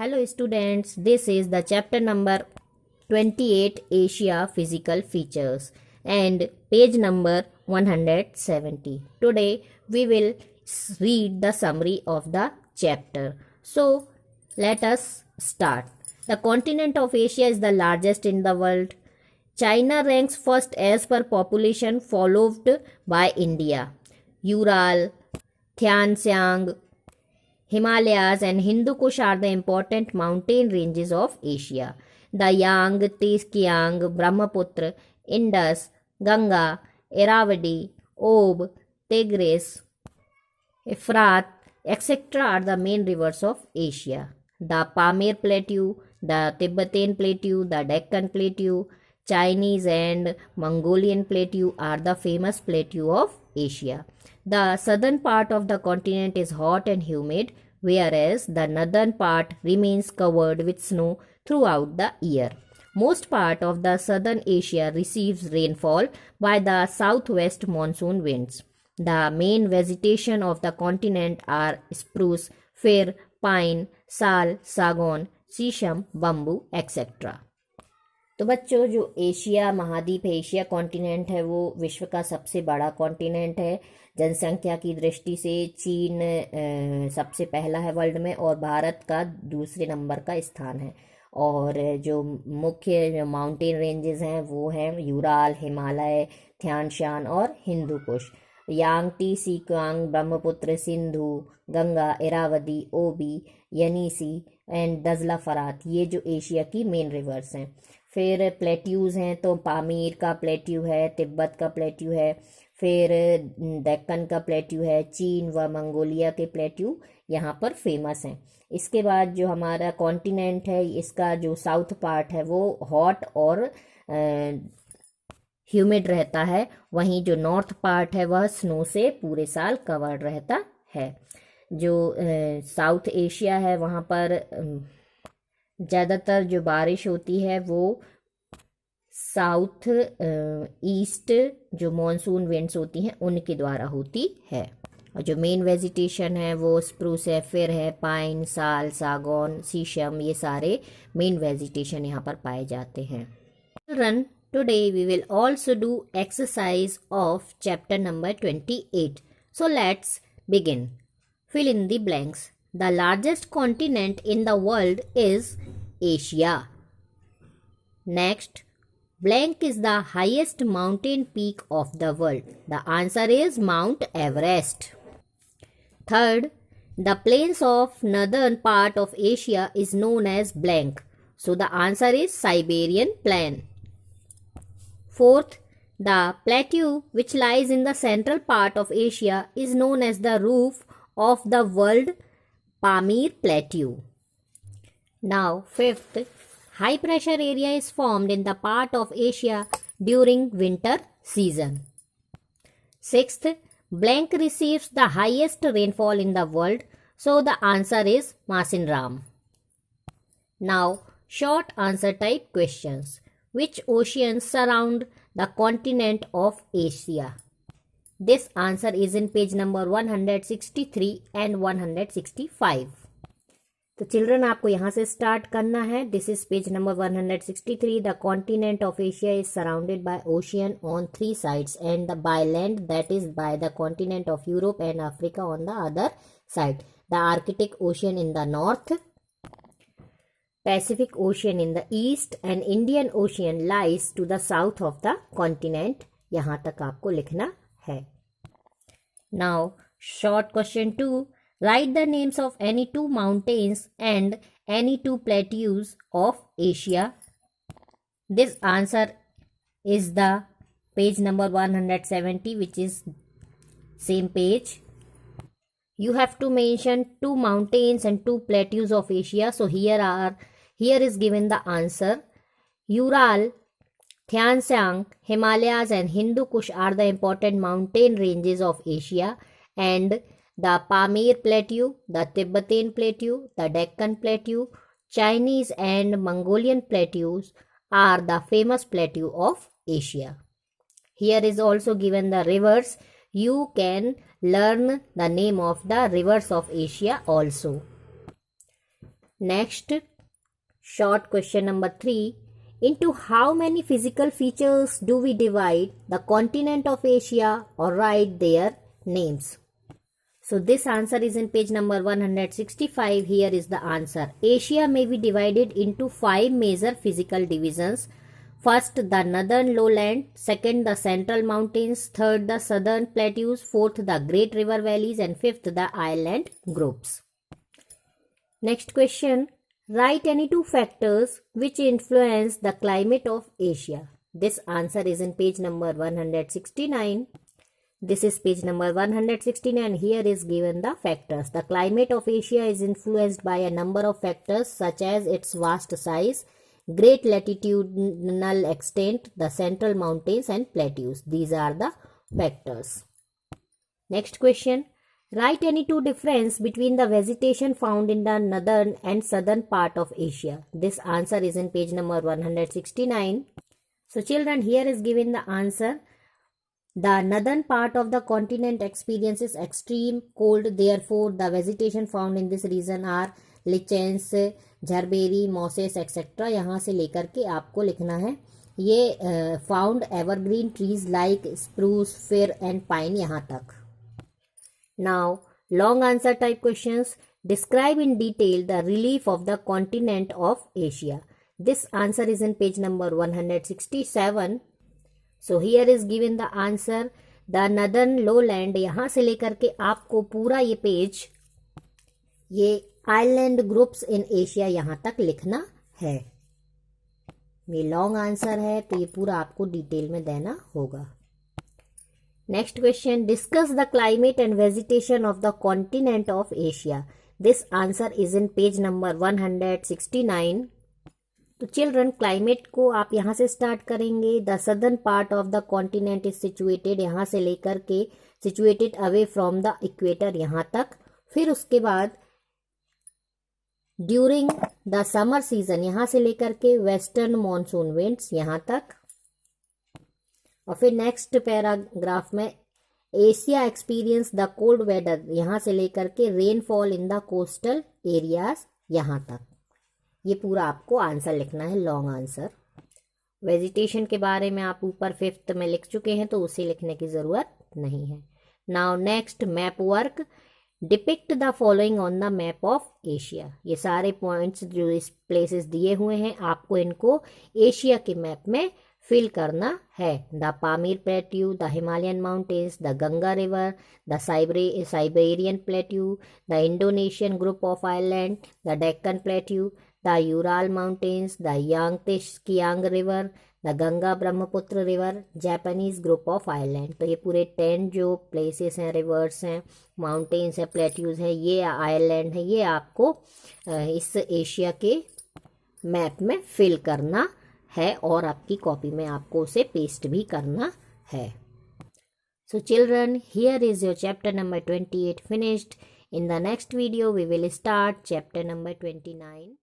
Hello students, this is the chapter number 28 Asia Physical Features and page number 170. Today we will read the summary of the chapter. So let us start. The continent of Asia is the largest in the world. China ranks first as per population, followed by India. Ural, Tianxiang, Himalayas and Hindu Kush are the important mountain ranges of Asia. The Yangtze Kiang, Brahmaputra, Indus, Ganga, Irrawaddy, Ob, Tigris, Euphrates, etc. are the main rivers of Asia. The Pamir Plateau, the Tibetan Plateau, the Deccan Plateau, Chinese and Mongolian Plateau are the famous plateau of Asia. The southern part of the continent is hot and humid, whereas the northern part remains covered with snow throughout the year. Most part of the southern Asia receives rainfall by the southwest monsoon winds. The main vegetation of the continent are spruce, fir, pine, sal, sagon, sisam, bamboo, etc. तो बच्चों, जो Asia महाद्वीप है, Asia continent है, वो विश्व का सबसे बड़ा कॉन्टिनेंट है। जनसंख्या की दृष्टि से चीन सबसे पहला है वर्ल्ड में और भारत का दूसरे नंबर का स्थान है। और जो मुख्य माउंटेन रेंजेस हैं वो हैं यूराल, हिमालय, थ्यानशान और Hindu Kush. Yangtze, सीकांग, Brahmaputra, Sindhu, Ganga, Irrawaddy, OB, यनीसी and दजला फरात, ये जो एशिया की मेन रिवर्स हैं। फिर प्लेट्यूज हैं तो पामीर का प्लेट्यू है, तिब्बत का प्लेट्यू है, फिर डेक्कन का प्लेट्यू है, चीन व मंगोलिया के प्लेट्यू यहाँ पर फेमस हैं। इसके बाद जो हमारा कॉन्टिनेंट है, इसका जो साउथ पार्ट है वो हॉट और ह्यूमिड रहता है, वहीं जो नॉर्थ पार्ट है वह स्नो से पूरे साल कवर्ड रहता है। जो साउथ एशिया है वहाँ पर ज़्यादातर जो बारिश होती है वो साउथ ईस्ट जो मॉनसून विंड्स होती हैं उनके द्वारा होती है। और जो मेन वेजिटेशन है वो स्प्रूस है, फिर है, पाइन, साल, सागौन, शीशम, ये सारे मेन वेजिटेशन यहाँ पर पाए जाते हैं। Children, today we will also do exercise of chapter number 28. So let's begin. Fill in the blanks. The largest continent in the world is Asia. Next, blank is the highest mountain peak of the world. The answer is Mount Everest. Third, the plains of northern part of Asia is known as blank. So the answer is Siberian Plain. Fourth, the plateau which lies in the central part of Asia is known as the roof of the world, Pamir Plateau. Now, fifth, high pressure area is formed in the part of Asia during winter season. Sixth, blank receives the highest rainfall in the world, so the answer is Masinram. Now, short answer type questions. Which oceans surround the continent of Asia? This answer is in page number 163 and 165. तो children, आपको यहाँ से start करना है. This is page number 163. The continent of Asia is surrounded by ocean on 3 sides and by land, that is by the continent of Europe and Africa on the other side. The Arctic Ocean in the north, Pacific Ocean in the east and Indian Ocean lies to the south of the continent. यहाँ तक आपको लिखना है. Now, short question 2. Write the names of any 2 mountains and any 2 plateaus of Asia. This answer is the page number 170, which is same page. You have to mention 2 mountains and 2 plateaus of Asia. So here is given the answer. Ural, Tianxiang, Himalayas and Hindu Kush are the important mountain ranges of Asia, and the Pamir Plateau, the Tibetan Plateau, the Deccan Plateau, Chinese and Mongolian plateaus are the famous plateau of Asia. Here is also given the rivers. You can learn the name of the rivers of Asia also. Next, short question number 3. Into how many physical features do we divide the continent of Asia or write their names? So this answer is in page number 165. Here is the answer. Asia may be divided into 5 major physical divisions. First, the northern lowland. Second, the central mountains. Third, the southern plateaus. Fourth, the great river valleys. And fifth, the island groups. Next question. Write any 2 factors which influence the climate of Asia. This answer is in page number 169. This is page number 169. Here is given the factors. The climate of Asia is influenced by a number of factors such as its vast size, great latitudinal extent, the central mountains and plateaus. These are the factors. Next question. Write any 2 difference between the vegetation found in the northern and southern part of Asia. This answer is in page number 169. So children, here is given the answer. The northern part of the continent experiences extreme cold. Therefore, the vegetation found in this region are lichens, झरबेरी, mosses, etc. यहाँ से लेकर के आपको लिखना है. ये found evergreen trees like spruce, fir and pine यहाँ तक. Now, long answer type questions. Describe in detail the relief of the continent of Asia. This answer is in page number 167. So here is given the answer. The northern lowland. यहाँ से लेकर के आपको पूरा ये page, ये island groups in Asia यहाँ तक लिखना है. ये लॉन्ग आंसर है तो ये पूरा आपको डिटेल में देना होगा. Next question. Discuss the climate and vegetation of the continent of Asia. This answer is in page number 169. तो चिल्ड्रन, क्लाइमेट को आप यहाँ से स्टार्ट करेंगे. The southern part of the continent is situated, यहाँ से लेकर के situated away from the equator यहाँ तक. फिर उसके बाद ड्यूरिंग द समर सीजन यहाँ से लेकर के वेस्टर्न मॉनसून विंड्स यहाँ तक. और फिर नेक्स्ट पैराग्राफ में Asia experience the cold weather, यहाँ से लेकर के rainfall in the coastal areas यहाँ तक. ये पूरा आपको आंसर लिखना है, लॉन्ग आंसर. वेजिटेशन के बारे में आप ऊपर 5th में लिख चुके हैं तो उसे लिखने की ज़रूरत नहीं है. Now next, map work. Depict the following on the map of Asia. ये सारे पॉइंट्स जो इस प्लेसेस दिए हुए हैं आपको इनको एशिया के मैप में फिल करना है. The Pamir plateau, the Himalayan mountains, the Ganga river, the Siberian plateau, the Indonesian group of island, the Deccan plateau, the Ural mountains, the Yangtze Kiang river, the Ganga Brahmaputra river, Japanese group of island. तो ये पूरे 10 जो places हैं, reverse हैं, mountains हैं, plateaus हैं, ये island है, ये आपको इस एशिया के मैप में फिल करना है और आपकी कॉपी में आपको उसे पेस्ट भी करना है. So children, here is your chapter number 28 finished. In the next video we will start chapter number 29.